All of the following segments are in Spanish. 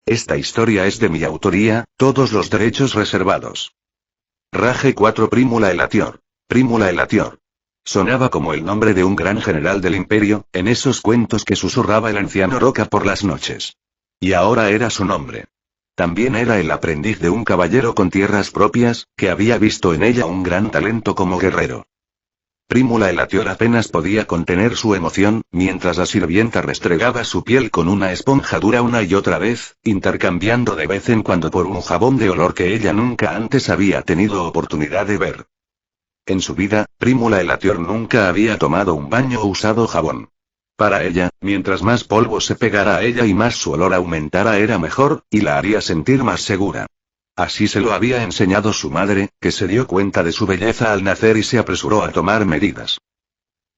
Esta historia es de mi autoría, todos los derechos reservados. Rage 4 Prímula Elatior. Prímula Elatior. Sonaba como el nombre de un gran general del imperio, en esos cuentos que susurraba el anciano Roca por las noches. Y ahora era su nombre. También era el aprendiz de un caballero con tierras propias, que había visto en ella un gran talento como guerrero. Prímula Elatior apenas podía contener su emoción, mientras la sirvienta restregaba su piel con una esponja dura una y otra vez, intercambiando de vez en cuando por un jabón de olor que ella nunca antes había tenido oportunidad de ver. En su vida, Prímula Elatior nunca había tomado un baño o usado jabón. Para ella, mientras más polvo se pegara a ella y más su olor aumentara era mejor, y la haría sentir más segura. Así se lo había enseñado su madre, que se dio cuenta de su belleza al nacer y se apresuró a tomar medidas.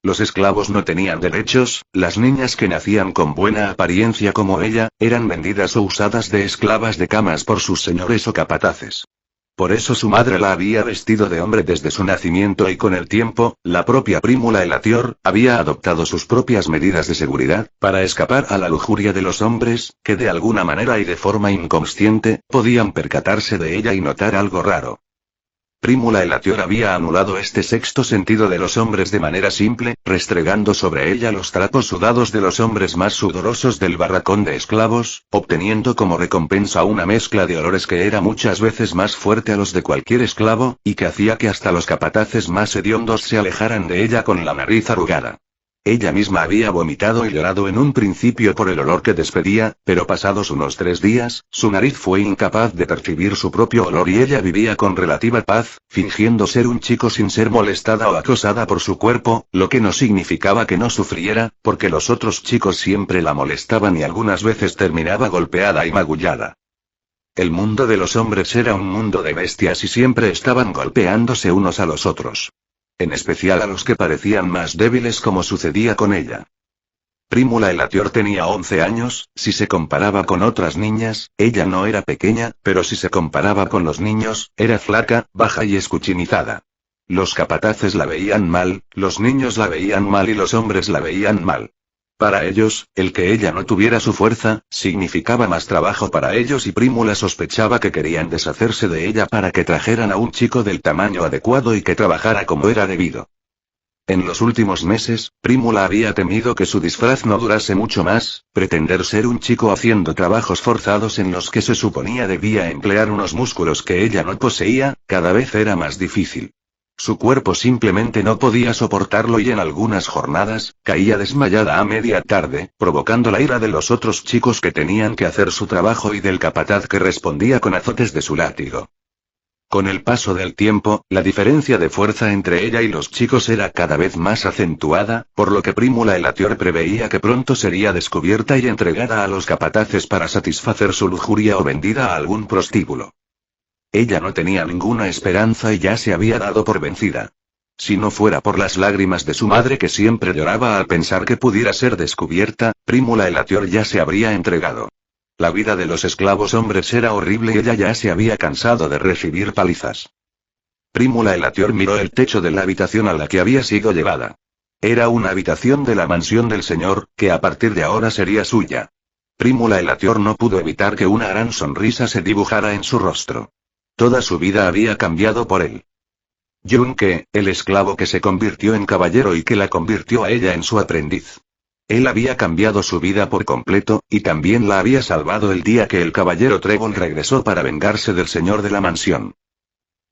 Los esclavos no tenían derechos, las niñas que nacían con buena apariencia como ella, eran vendidas o usadas de esclavas de camas por sus señores o capataces. Por eso su madre la había vestido de hombre desde su nacimiento y con el tiempo, la propia Prímula Elatior, había adoptado sus propias medidas de seguridad, para escapar a la lujuria de los hombres, que de alguna manera y de forma inconsciente, podían percatarse de ella y notar algo raro. Prímula Elatior había anulado este sexto sentido de los hombres de manera simple, restregando sobre ella los trapos sudados de los hombres más sudorosos del barracón de esclavos, obteniendo como recompensa una mezcla de olores que era muchas veces más fuerte a los de cualquier esclavo, y que hacía que hasta los capataces más hediondos se alejaran de ella con la nariz arrugada. Ella misma había vomitado y llorado en un principio por el olor que despedía, pero pasados unos 3 días, su nariz fue incapaz de percibir su propio olor y ella vivía con relativa paz, fingiendo ser un chico sin ser molestada o acosada por su cuerpo, lo que no significaba que no sufriera, porque los otros chicos siempre la molestaban y algunas veces terminaba golpeada y magullada. El mundo de los hombres era un mundo de bestias y siempre estaban golpeándose unos a los otros. En especial a los que parecían más débiles como sucedía con ella. Prímula Elatior tenía 11 años, si se comparaba con otras niñas, ella no era pequeña, pero si se comparaba con los niños, era flaca, baja y escuchinizada. Los capataces la veían mal, los niños la veían mal y los hombres la veían mal. Para ellos, el que ella no tuviera su fuerza, significaba más trabajo para ellos y Prímula sospechaba que querían deshacerse de ella para que trajeran a un chico del tamaño adecuado y que trabajara como era debido. En los últimos meses, Prímula había temido que su disfraz no durase mucho más, pretender ser un chico haciendo trabajos forzados en los que se suponía debía emplear unos músculos que ella no poseía, cada vez era más difícil. Su cuerpo simplemente no podía soportarlo y en algunas jornadas, caía desmayada a media tarde, provocando la ira de los otros chicos que tenían que hacer su trabajo y del capataz que respondía con azotes de su látigo. Con el paso del tiempo, la diferencia de fuerza entre ella y los chicos era cada vez más acentuada, por lo que Prímula Elatior preveía que pronto sería descubierta y entregada a los capataces para satisfacer su lujuria o vendida a algún prostíbulo. Ella no tenía ninguna esperanza y ya se había dado por vencida. Si no fuera por las lágrimas de su madre que siempre lloraba al pensar que pudiera ser descubierta, Prímula Elatior ya se habría entregado. La vida de los esclavos hombres era horrible y ella ya se había cansado de recibir palizas. Prímula Elatior miró el techo de la habitación a la que había sido llevada. Era una habitación de la mansión del señor, que a partir de ahora sería suya. Prímula Elatior no pudo evitar que una gran sonrisa se dibujara en su rostro. Toda su vida había cambiado por él. Yunque, el esclavo que se convirtió en caballero y que la convirtió a ella en su aprendiz. Él había cambiado su vida por completo, y también la había salvado el día que el caballero Trébol regresó para vengarse del señor de la mansión.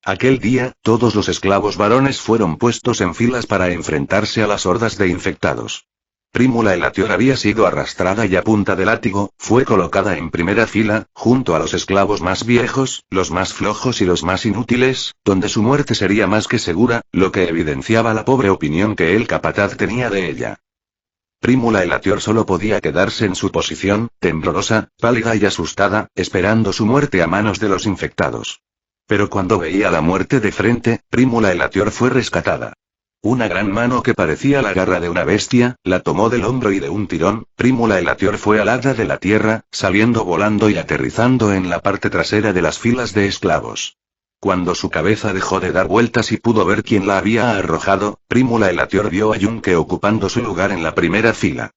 Aquel día, todos los esclavos varones fueron puestos en filas para enfrentarse a las hordas de infectados. Prímula Elatior había sido arrastrada y a punta de látigo, fue colocada en primera fila, junto a los esclavos más viejos, los más flojos y los más inútiles, donde su muerte sería más que segura, lo que evidenciaba la pobre opinión que el capataz tenía de ella. Prímula Elatior solo podía quedarse en su posición, temblorosa, pálida y asustada, esperando su muerte a manos de los infectados. Pero cuando veía la muerte de frente, Prímula Elatior fue rescatada. Una gran mano que parecía la garra de una bestia, la tomó del hombro y de un tirón, Prímula Elatior fue alada de la tierra, saliendo volando y aterrizando en la parte trasera de las filas de esclavos. Cuando su cabeza dejó de dar vueltas y pudo ver quién la había arrojado, Prímula Elatior vio a Yunque ocupando su lugar en la primera fila.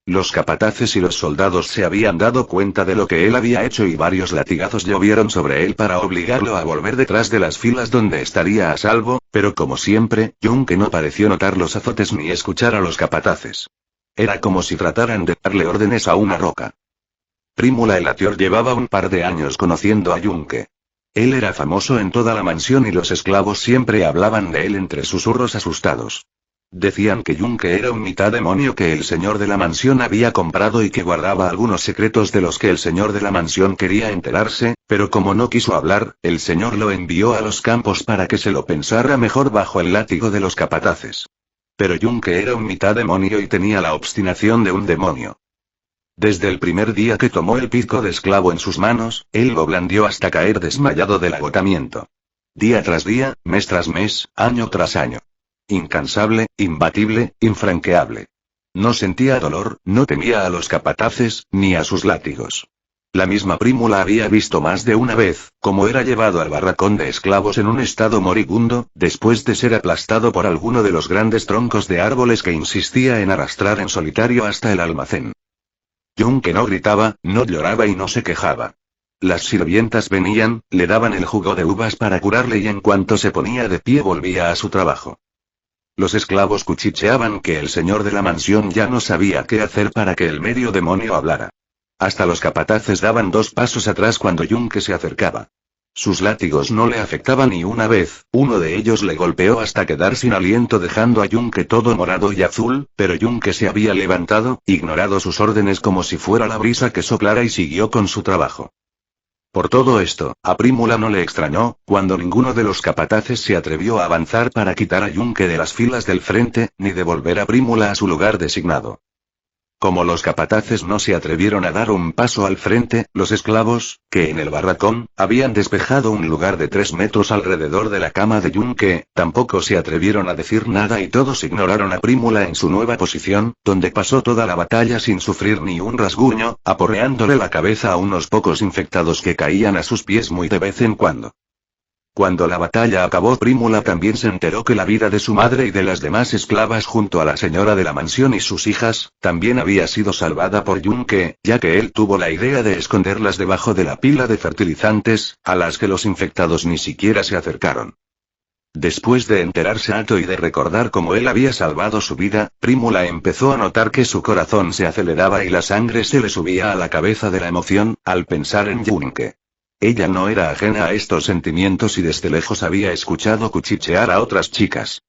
Los capataces y los soldados se habían dado cuenta de lo que él había hecho y varios latigazos llovieron sobre él para obligarlo a volver detrás de las filas donde estaría a salvo, pero como siempre, Yunque no pareció notar los azotes ni escuchar a los capataces. Era como si trataran de darle órdenes a una roca. Prímula Elatior llevaba un par de años conociendo a Yunque. Él era famoso en toda la mansión y los esclavos siempre hablaban de él entre susurros asustados. Decían que Yunque era un mitad demonio que el señor de la mansión había comprado y que guardaba algunos secretos de los que el señor de la mansión quería enterarse, pero como no quiso hablar, el señor lo envió a los campos para que se lo pensara mejor bajo el látigo de los capataces. Pero Yunque era un mitad demonio y tenía la obstinación de un demonio. Desde el primer día que tomó el pico de esclavo en sus manos, él lo blandió hasta caer desmayado del agotamiento. Día tras día, mes tras mes, año tras año. Incansable, imbatible, infranqueable. No sentía dolor, no temía a los capataces, ni a sus látigos. La misma Prímula había visto más de una vez, cómo era llevado al barracón de esclavos en un estado moribundo, después de ser aplastado por alguno de los grandes troncos de árboles que insistía en arrastrar en solitario hasta el almacén. Yunque no gritaba, no lloraba y no se quejaba. Las sirvientas venían, le daban el jugo de uvas para curarle y en cuanto se ponía de pie volvía a su trabajo. Los esclavos cuchicheaban que el señor de la mansión ya no sabía qué hacer para que el medio demonio hablara. Hasta los capataces daban 2 pasos atrás cuando Yunque se acercaba. Sus látigos no le afectaban ni una vez, uno de ellos le golpeó hasta quedar sin aliento dejando a Yunque todo morado y azul, pero Yunque se había levantado, ignorado sus órdenes como si fuera la brisa que soplara y siguió con su trabajo. Por todo esto, a Prímula no le extrañó, cuando ninguno de los capataces se atrevió a avanzar para quitar a Yunque de las filas del frente, ni devolver a Prímula a su lugar designado. Como los capataces no se atrevieron a dar un paso al frente, los esclavos, que en el barracón, habían despejado un lugar de 3 metros alrededor de la cama de Yunque, tampoco se atrevieron a decir nada y todos ignoraron a Prímula en su nueva posición, donde pasó toda la batalla sin sufrir ni un rasguño, aporreándole la cabeza a unos pocos infectados que caían a sus pies muy de vez en cuando. Cuando la batalla acabó, Prímula también se enteró que la vida de su madre y de las demás esclavas junto a la señora de la mansión y sus hijas, también había sido salvada por Yunque, ya que él tuvo la idea de esconderlas debajo de la pila de fertilizantes, a las que los infectados ni siquiera se acercaron. Después de enterarse y de recordar cómo él había salvado su vida, Prímula empezó a notar que su corazón se aceleraba y la sangre se le subía a la cabeza de la emoción, al pensar en Yunque. Ella no era ajena a estos sentimientos y desde lejos había escuchado cuchichear a otras chicas.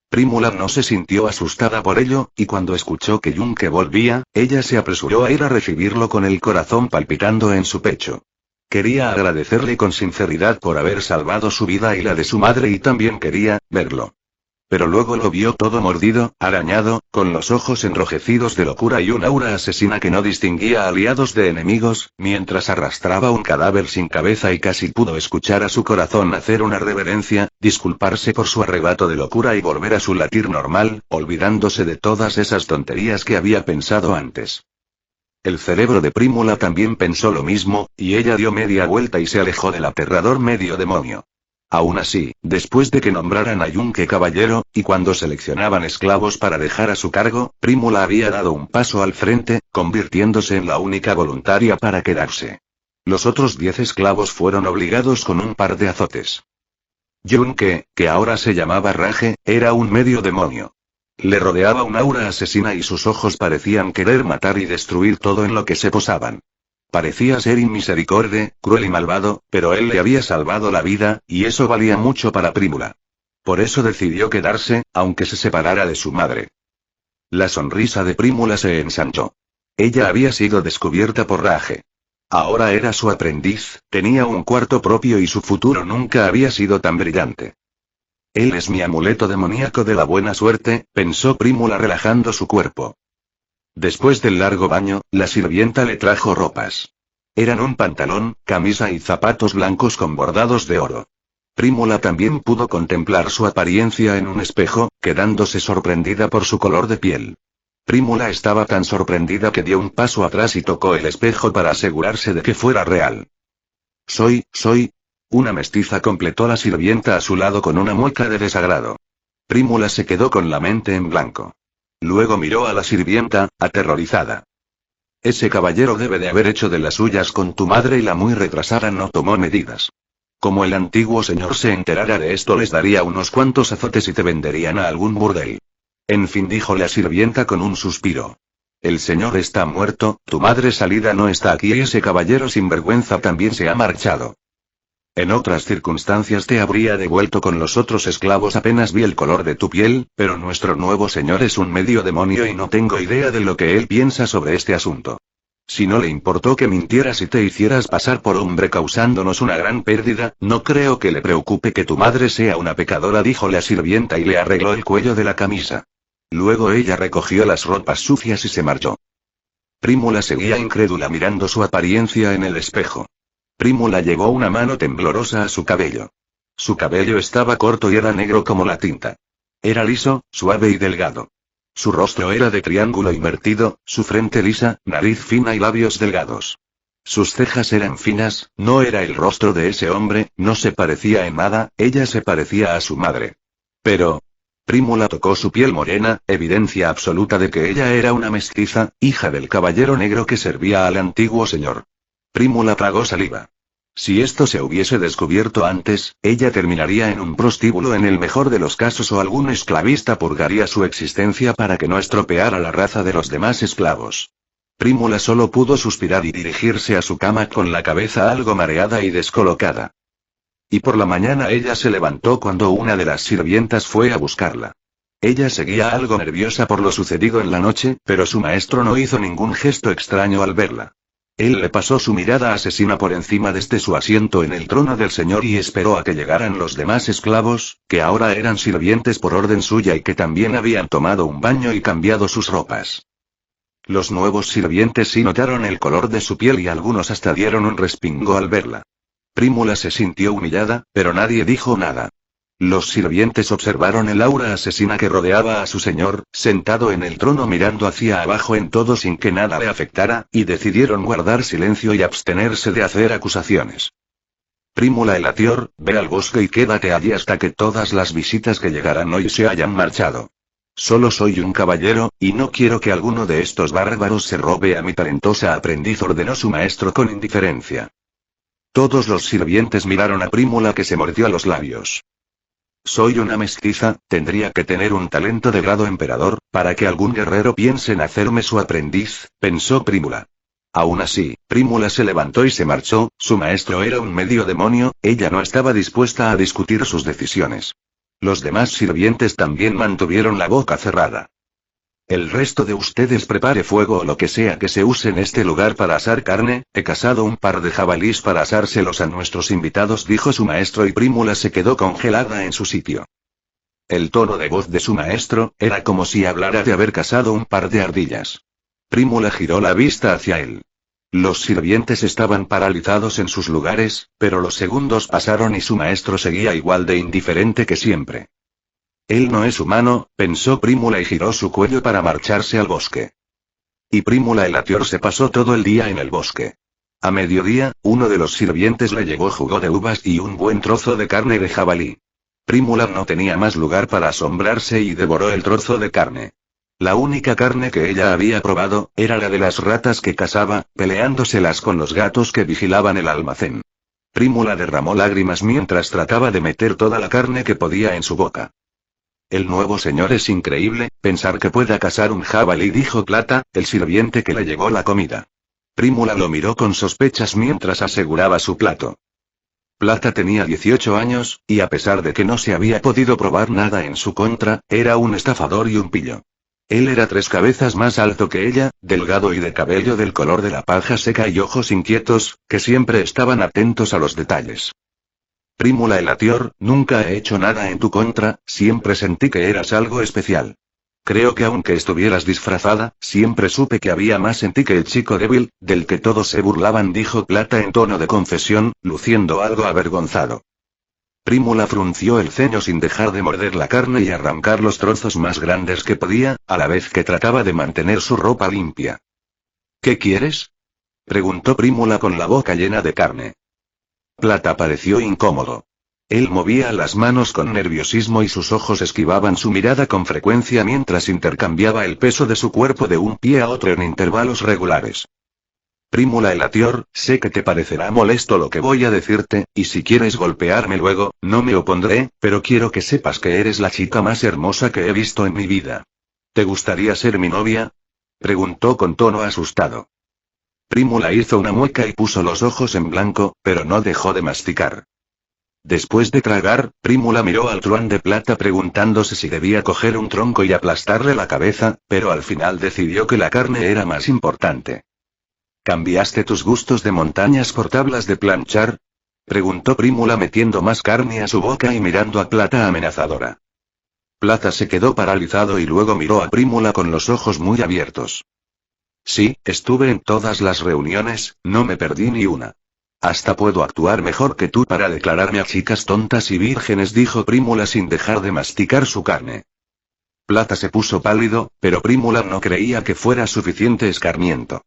Prímula no se sintió asustada por ello, y cuando escuchó que Yunque volvía, ella se apresuró a ir a recibirlo con el corazón palpitando en su pecho. Quería agradecerle con sinceridad por haber salvado su vida y la de su madre y también quería verlo. Pero luego lo vio todo mordido, arañado, con los ojos enrojecidos de locura y un aura asesina que no distinguía aliados de enemigos, mientras arrastraba un cadáver sin cabeza y casi pudo escuchar a su corazón hacer una reverencia, disculparse por su arrebato de locura y volver a su latir normal, olvidándose de todas esas tonterías que había pensado antes. El cerebro de Prímula también pensó lo mismo, y ella dio media vuelta y se alejó del aterrador medio demonio. Aún así, después de que nombraran a Yunque caballero, y cuando seleccionaban esclavos para dejar a su cargo, Prímula había dado un paso al frente, convirtiéndose en la única voluntaria para quedarse. Los otros 10 esclavos fueron obligados con un par de azotes. Yunque, que ahora se llamaba Rage, era un medio demonio. Le rodeaba un aura asesina y sus ojos parecían querer matar y destruir todo en lo que se posaban. Parecía ser inmisericorde, cruel y malvado, pero él le había salvado la vida, y eso valía mucho para Prímula. Por eso decidió quedarse, aunque se separara de su madre. La sonrisa de Prímula se ensanchó. Ella había sido descubierta por Rage. Ahora era su aprendiz, tenía un cuarto propio y su futuro nunca había sido tan brillante. Él es mi amuleto demoníaco de la buena suerte, pensó Prímula relajando su cuerpo. Después del largo baño, la sirvienta le trajo ropas. Eran un pantalón, camisa y zapatos blancos con bordados de oro. Prímula también pudo contemplar su apariencia en un espejo, quedándose sorprendida por su color de piel. Prímula estaba tan sorprendida que dio un paso atrás y tocó el espejo para asegurarse de que fuera real. Soy una mestiza, completó la sirvienta a su lado con una mueca de desagrado. Prímula se quedó con la mente en blanco. Luego miró a la sirvienta, aterrorizada. Ese caballero debe de haber hecho de las suyas con tu madre y la muy retrasada no tomó medidas. Como el antiguo señor se enterara de esto les daría unos cuantos azotes y te venderían a algún burdel. En fin, dijo la sirvienta con un suspiro. El señor está muerto, tu madre salida no está aquí y ese caballero sinvergüenza también se ha marchado. En otras circunstancias te habría devuelto con los otros esclavos apenas vi el color de tu piel, pero nuestro nuevo señor es un medio demonio y no tengo idea de lo que él piensa sobre este asunto. Si no le importó que mintieras y te hicieras pasar por hombre causándonos una gran pérdida, no creo que le preocupe que tu madre sea una pecadora, dijo la sirvienta y le arregló el cuello de la camisa. Luego ella recogió las ropas sucias y se marchó. Prímula seguía incrédula mirando su apariencia en el espejo. Prímula llevó una mano temblorosa a su cabello. Su cabello estaba corto y era negro como la tinta. Era liso, suave y delgado. Su rostro era de triángulo invertido, su frente lisa, nariz fina y labios delgados. Sus cejas eran finas, no era el rostro de ese hombre, no se parecía en nada, ella se parecía a su madre. Pero... Prímula tocó su piel morena, evidencia absoluta de que ella era una mestiza, hija del caballero negro que servía al antiguo señor. Prímula tragó saliva. Si esto se hubiese descubierto antes, ella terminaría en un prostíbulo en el mejor de los casos o algún esclavista purgaría su existencia para que no estropeara la raza de los demás esclavos. Prímula solo pudo suspirar y dirigirse a su cama con la cabeza algo mareada y descolocada. Y por la mañana ella se levantó cuando una de las sirvientas fue a buscarla. Ella seguía algo nerviosa por lo sucedido en la noche, pero su maestro no hizo ningún gesto extraño al verla. Él le pasó su mirada asesina por encima desde su asiento en el trono del señor y esperó a que llegaran los demás esclavos, que ahora eran sirvientes por orden suya y que también habían tomado un baño y cambiado sus ropas. Los nuevos sirvientes sí notaron el color de su piel y algunos hasta dieron un respingo al verla. Prímula se sintió humillada, pero nadie dijo nada. Los sirvientes observaron el aura asesina que rodeaba a su señor, sentado en el trono mirando hacia abajo en todo sin que nada le afectara, y decidieron guardar silencio y abstenerse de hacer acusaciones. Prímula Elatior, ve al bosque y quédate allí hasta que todas las visitas que llegaran hoy se hayan marchado. Solo soy un caballero, y no quiero que alguno de estos bárbaros se robe a mi talentosa aprendiz, ordenó su maestro con indiferencia. Todos los sirvientes miraron a Prímula que se mordió los labios. Soy una mestiza, tendría que tener un talento de grado emperador, para que algún guerrero piense en hacerme su aprendiz, pensó Prímula. Aún así, Prímula se levantó y se marchó, su maestro era un medio demonio, ella no estaba dispuesta a discutir sus decisiones. Los demás sirvientes también mantuvieron la boca cerrada. El resto de ustedes prepare fuego o lo que sea que se use en este lugar para asar carne, he cazado un par de jabalís para asárselos a nuestros invitados, dijo su maestro y Prímula se quedó congelada en su sitio. El tono de voz de su maestro, era como si hablara de haber cazado un par de ardillas. Prímula giró la vista hacia él. Los sirvientes estaban paralizados en sus lugares, pero los segundos pasaron y su maestro seguía igual de indiferente que siempre. Él no es humano, pensó Prímula y giró su cuello para marcharse al bosque. Y Prímula Elatior se pasó todo el día en el bosque. A mediodía, uno de los sirvientes le llevó jugo de uvas y un buen trozo de carne de jabalí. Prímula no tenía más lugar para asombrarse y devoró el trozo de carne. La única carne que ella había probado, era la de las ratas que cazaba, peleándoselas con los gatos que vigilaban el almacén. Prímula derramó lágrimas mientras trataba de meter toda la carne que podía en su boca. El nuevo señor es increíble, pensar que pueda cazar un jabalí, dijo Plata, el sirviente que le llevó la comida. Prímula lo miró con sospechas mientras aseguraba su plato. Plata tenía 18 años, y a pesar de que no se había podido probar nada en su contra, era un estafador y un pillo. Él era 3 cabezas más alto que ella, delgado y de cabello del color de la paja seca y ojos inquietos, que siempre estaban atentos a los detalles. Prímula Elatior, nunca he hecho nada en tu contra, siempre sentí que eras algo especial. Creo que aunque estuvieras disfrazada, siempre supe que había más en ti que el chico débil, del que todos se burlaban, dijo Plata en tono de confesión, luciendo algo avergonzado. Prímula frunció el ceño sin dejar de morder la carne y arrancar los trozos más grandes que podía, a la vez que trataba de mantener su ropa limpia. ¿Qué quieres?, preguntó Prímula con la boca llena de carne. Plata pareció incómodo. Él movía las manos con nerviosismo y sus ojos esquivaban su mirada con frecuencia mientras intercambiaba el peso de su cuerpo de un pie a otro en intervalos regulares. Prímula Elatior, sé que te parecerá molesto lo que voy a decirte, y si quieres golpearme luego, no me opondré, pero quiero que sepas que eres la chica más hermosa que he visto en mi vida. ¿Te gustaría ser mi novia? Preguntó con tono asustado. Prímula hizo una mueca y puso los ojos en blanco, pero no dejó de masticar. Después de tragar, Prímula miró al truán de plata preguntándose si debía coger un tronco y aplastarle la cabeza, pero al final decidió que la carne era más importante. ¿Cambiaste tus gustos de montañas por tablas de planchar? Preguntó Prímula metiendo más carne a su boca y mirando a Plata amenazadora. Plata se quedó paralizado y luego miró a Prímula con los ojos muy abiertos. Sí, estuve en todas las reuniones, no me perdí ni una. Hasta puedo actuar mejor que tú para declararme a chicas tontas y vírgenes, dijo Prímula sin dejar de masticar su carne. Plata se puso pálido, pero Prímula no creía que fuera suficiente escarmiento.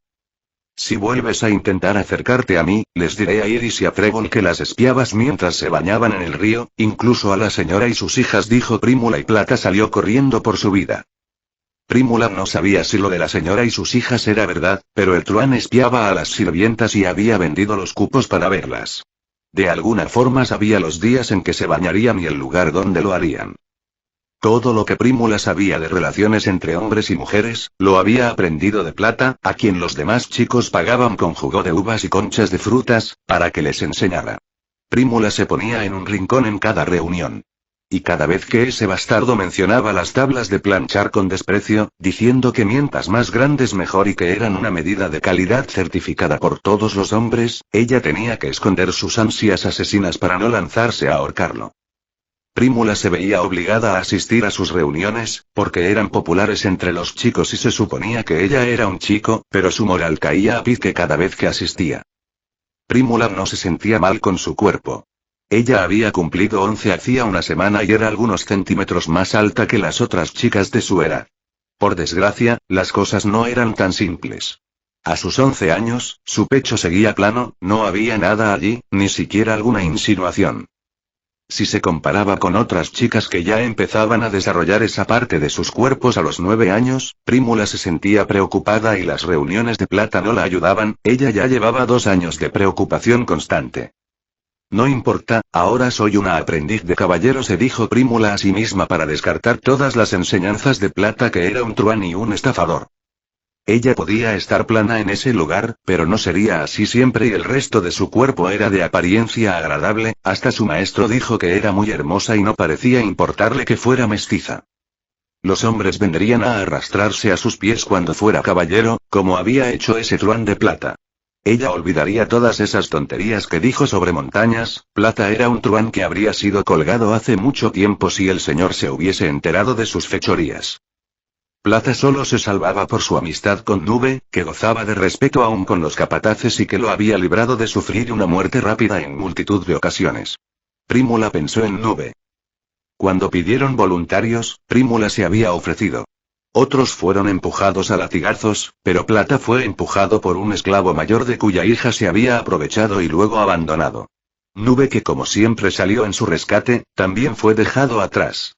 Si vuelves a intentar acercarte a mí, les diré a Iris y a Trébol que las espiabas mientras se bañaban en el río, incluso a la señora y sus hijas, dijo Prímula, y Plata salió corriendo por su vida. Prímula no sabía si lo de la señora y sus hijas era verdad, pero el truán espiaba a las sirvientas y había vendido los cupos para verlas. De alguna forma sabía los días en que se bañarían y el lugar donde lo harían. Todo lo que Prímula sabía de relaciones entre hombres y mujeres, lo había aprendido de Plata, a quien los demás chicos pagaban con jugo de uvas y conchas de frutas, para que les enseñara. Prímula se ponía en un rincón en cada reunión. Y cada vez que ese bastardo mencionaba las tablas de planchar con desprecio, diciendo que mientras más grandes mejor y que eran una medida de calidad certificada por todos los hombres, ella tenía que esconder sus ansias asesinas para no lanzarse a ahorcarlo. Prímula se veía obligada a asistir a sus reuniones, porque eran populares entre los chicos y se suponía que ella era un chico, pero su moral caía a pique cada vez que asistía. Prímula no se sentía mal con su cuerpo. Ella había cumplido 11 hacía una semana y era algunos centímetros más alta que las otras chicas de su edad. Por desgracia, las cosas no eran tan simples. A sus 11 años, su pecho seguía plano, no había nada allí, ni siquiera alguna insinuación. Si se comparaba con otras chicas que ya empezaban a desarrollar esa parte de sus cuerpos a los 9 años, Prímula se sentía preocupada y las reuniones de Plata no la ayudaban, ella ya llevaba 2 años de preocupación constante. No importa, ahora soy una aprendiz de caballero, se dijo Prímula a sí misma para descartar todas las enseñanzas de Plata, que era un truán y un estafador. Ella podía estar plana en ese lugar, pero no sería así siempre, y el resto de su cuerpo era de apariencia agradable, hasta su maestro dijo que era muy hermosa y no parecía importarle que fuera mestiza. Los hombres vendrían a arrastrarse a sus pies cuando fuera caballero, como había hecho ese truán de Plata. Ella olvidaría todas esas tonterías que dijo sobre montañas. Plata era un truán que habría sido colgado hace mucho tiempo si el señor se hubiese enterado de sus fechorías. Plata solo se salvaba por su amistad con Nube, que gozaba de respeto aún con los capataces y que lo había librado de sufrir una muerte rápida en multitud de ocasiones. Prímula pensó en Nube. Cuando pidieron voluntarios, Prímula se había ofrecido. Otros fueron empujados a latigazos, pero Plata fue empujado por un esclavo mayor de cuya hija se había aprovechado y luego abandonado. Nube, que como siempre salió en su rescate, también fue dejado atrás.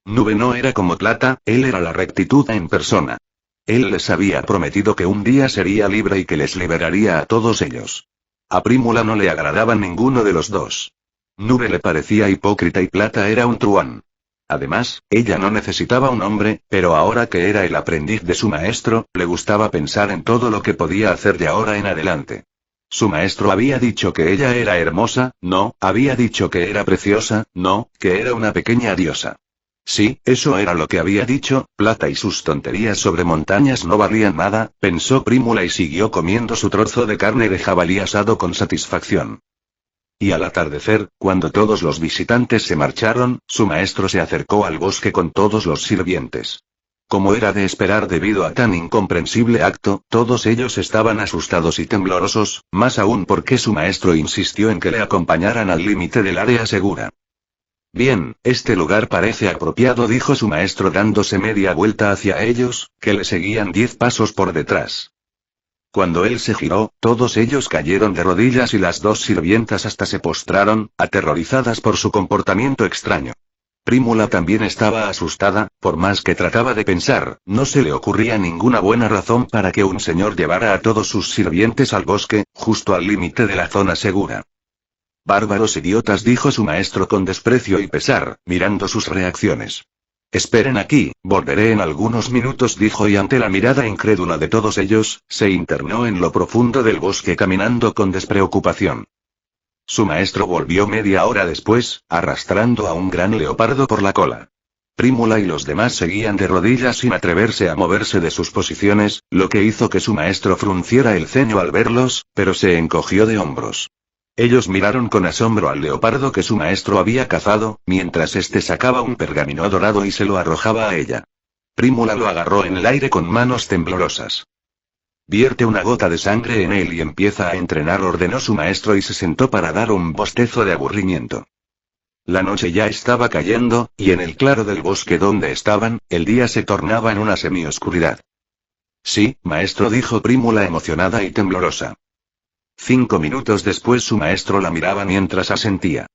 Nube no era como Plata, él era la rectitud en persona. Él les había prometido que un día sería libre y que les liberaría a todos ellos. A Prímula no le agradaba ninguno de los dos. Nube le parecía hipócrita y Plata era un truán. Además, ella no necesitaba un hombre, pero ahora que era el aprendiz de su maestro, le gustaba pensar en todo lo que podía hacer de ahora en adelante. Su maestro había dicho que ella era hermosa, no, había dicho que era preciosa, no, que era una pequeña diosa. Sí, eso era lo que había dicho. Plata y sus tonterías sobre montañas no valían nada, pensó Prímula y siguió comiendo su trozo de carne de jabalí asado con satisfacción. Y al atardecer, cuando todos los visitantes se marcharon, su maestro se acercó al bosque con todos los sirvientes. Como era de esperar debido a tan incomprensible acto, todos ellos estaban asustados y temblorosos, más aún porque su maestro insistió en que le acompañaran al límite del área segura. Bien, este lugar parece apropiado, dijo su maestro dándose media vuelta hacia ellos, que le seguían 10 pasos por detrás. Cuando él se giró, todos ellos cayeron de rodillas y las dos sirvientas hasta se postraron, aterrorizadas por su comportamiento extraño. Prímula también estaba asustada, por más que trataba de pensar, no se le ocurría ninguna buena razón para que un señor llevara a todos sus sirvientes al bosque, justo al límite de la zona segura. Bárbaros idiotas, dijo su maestro con desprecio y pesar, mirando sus reacciones. Esperen aquí, volveré en algunos minutos, dijo, y ante la mirada incrédula de todos ellos, se internó en lo profundo del bosque caminando con despreocupación. Su maestro volvió media hora después, arrastrando a un gran leopardo por la cola. Prímula y los demás seguían de rodillas sin atreverse a moverse de sus posiciones, lo que hizo que su maestro frunciera el ceño al verlos, pero se encogió de hombros. Ellos miraron con asombro al leopardo que su maestro había cazado, mientras éste sacaba un pergamino dorado y se lo arrojaba a ella. Prímula lo agarró en el aire con manos temblorosas. Vierte una gota de sangre en él y empieza a entrenar, ordenó su maestro, y se sentó para dar un bostezo de aburrimiento. La noche ya estaba cayendo, y en el claro del bosque donde estaban, el día se tornaba en una semioscuridad. Sí, maestro, dijo Prímula emocionada y temblorosa. 5 minutos después su maestro la miraba mientras asentía.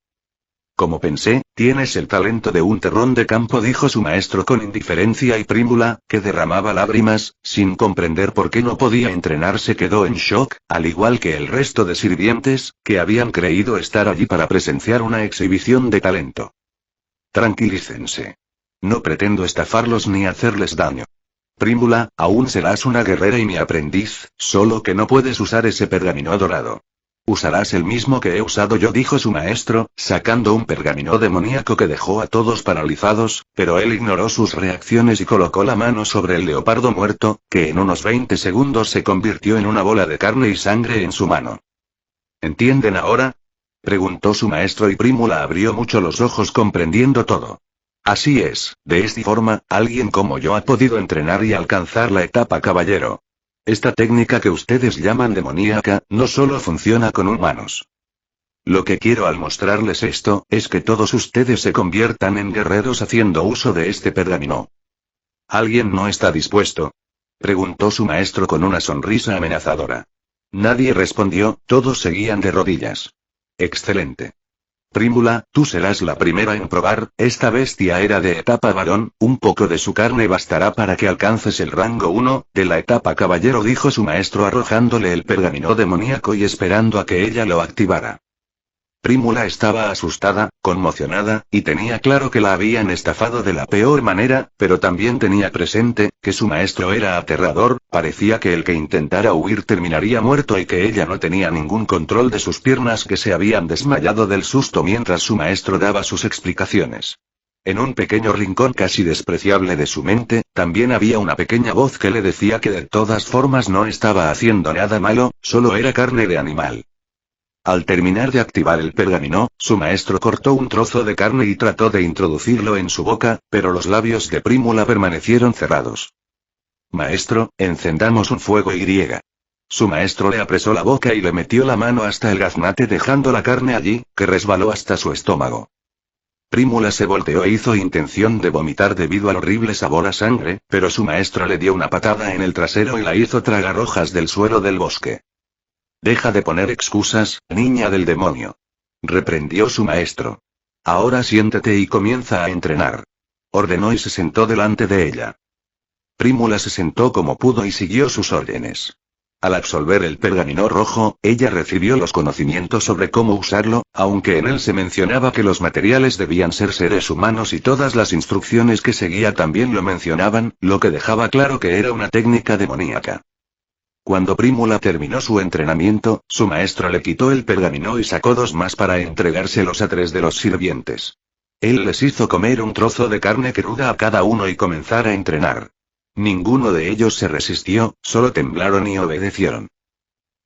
Como pensé, tienes el talento de un terrón de campo, dijo su maestro con indiferencia, y Prímula, que derramaba lágrimas, sin comprender por qué no podía entrenar, se quedó en shock, al igual que el resto de sirvientes, que habían creído estar allí para presenciar una exhibición de talento. Tranquilícense. No pretendo estafarlos ni hacerles daño. Prímula, aún serás una guerrera y mi aprendiz, solo que no puedes usar ese pergamino dorado. Usarás el mismo que he usado yo, dijo su maestro, sacando un pergamino demoníaco que dejó a todos paralizados, pero él ignoró sus reacciones y colocó la mano sobre el leopardo muerto, que en unos 20 segundos se convirtió en una bola de carne y sangre en su mano. ¿Entienden ahora?, preguntó su maestro, y Prímula abrió mucho los ojos comprendiendo todo. Así es, de esta forma, alguien como yo ha podido entrenar y alcanzar la etapa caballero. Esta técnica que ustedes llaman demoníaca, no solo funciona con humanos. Lo que quiero al mostrarles esto, es que todos ustedes se conviertan en guerreros haciendo uso de este pergamino. ¿Alguien no está dispuesto?, preguntó su maestro con una sonrisa amenazadora. Nadie respondió, todos seguían de rodillas. Excelente. Prímula, tú serás la primera en probar, esta bestia era de etapa varón, un poco de su carne bastará para que alcances el rango 1, de la etapa caballero, dijo su maestro arrojándole el pergamino demoníaco y esperando a que ella lo activara. Prímula estaba asustada, conmocionada, y tenía claro que la habían estafado de la peor manera, pero también tenía presente, que su maestro era aterrador, parecía que el que intentara huir terminaría muerto y que ella no tenía ningún control de sus piernas que se habían desmayado del susto mientras su maestro daba sus explicaciones. En un pequeño rincón casi despreciable de su mente, también había una pequeña voz que le decía que de todas formas no estaba haciendo nada malo, solo era carne de animal. Al terminar de activar el pergamino, su maestro cortó un trozo de carne y trató de introducirlo en su boca, pero los labios de Prímula permanecieron cerrados. Maestro, encendamos un fuego y. Su maestro le apresó la boca y le metió la mano hasta el gaznate dejando la carne allí, que resbaló hasta su estómago. Prímula se volteó e hizo intención de vomitar debido al horrible sabor a sangre, pero su maestro le dio una patada en el trasero y la hizo tragar hojas del suelo del bosque. Deja de poner excusas, niña del demonio. Reprendió su maestro. Ahora siéntate y comienza a entrenar. Ordenó y se sentó delante de ella. Prímula se sentó como pudo y siguió sus órdenes. Al absolver el pergamino rojo, ella recibió los conocimientos sobre cómo usarlo, aunque en él se mencionaba que los materiales debían ser seres humanos y todas las instrucciones que seguía también lo mencionaban, lo que dejaba claro que era una técnica demoníaca. Cuando Prímula terminó su entrenamiento, su maestro le quitó el pergamino y sacó 2 más para entregárselos a 3 de los sirvientes. Él les hizo comer un trozo de carne cruda a cada uno y comenzar a entrenar. Ninguno de ellos se resistió, solo temblaron y obedecieron.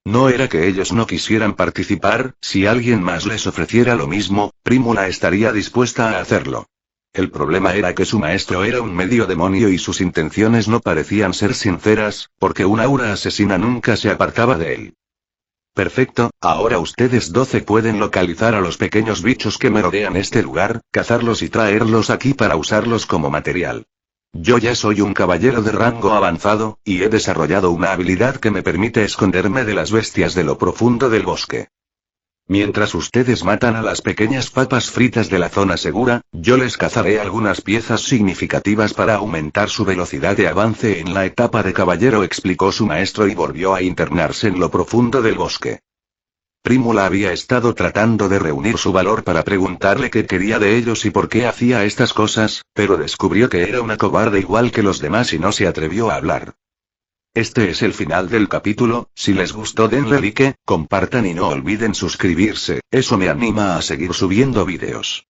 No era que ellos no quisieran participar, si alguien más les ofreciera lo mismo, Prímula estaría dispuesta a hacerlo. El problema era que su maestro era un medio demonio y sus intenciones no parecían ser sinceras, porque una aura asesina nunca se apartaba de él. Perfecto, ahora ustedes 12 pueden localizar a los pequeños bichos que merodean este lugar, cazarlos y traerlos aquí para usarlos como material. Yo ya soy un caballero de rango avanzado, y he desarrollado una habilidad que me permite esconderme de las bestias de lo profundo del bosque. Mientras ustedes matan a las pequeñas papas fritas de la zona segura, yo les cazaré algunas piezas significativas para aumentar su velocidad de avance en la etapa de caballero, explicó su maestro y volvió a internarse en lo profundo del bosque. Prímula había estado tratando de reunir su valor para preguntarle qué quería de ellos y por qué hacía estas cosas, pero descubrió que era una cobarde igual que los demás y no se atrevió a hablar. Este es el final del capítulo. Si les gustó denle like, compartan y no olviden suscribirse, eso me anima a seguir subiendo vídeos.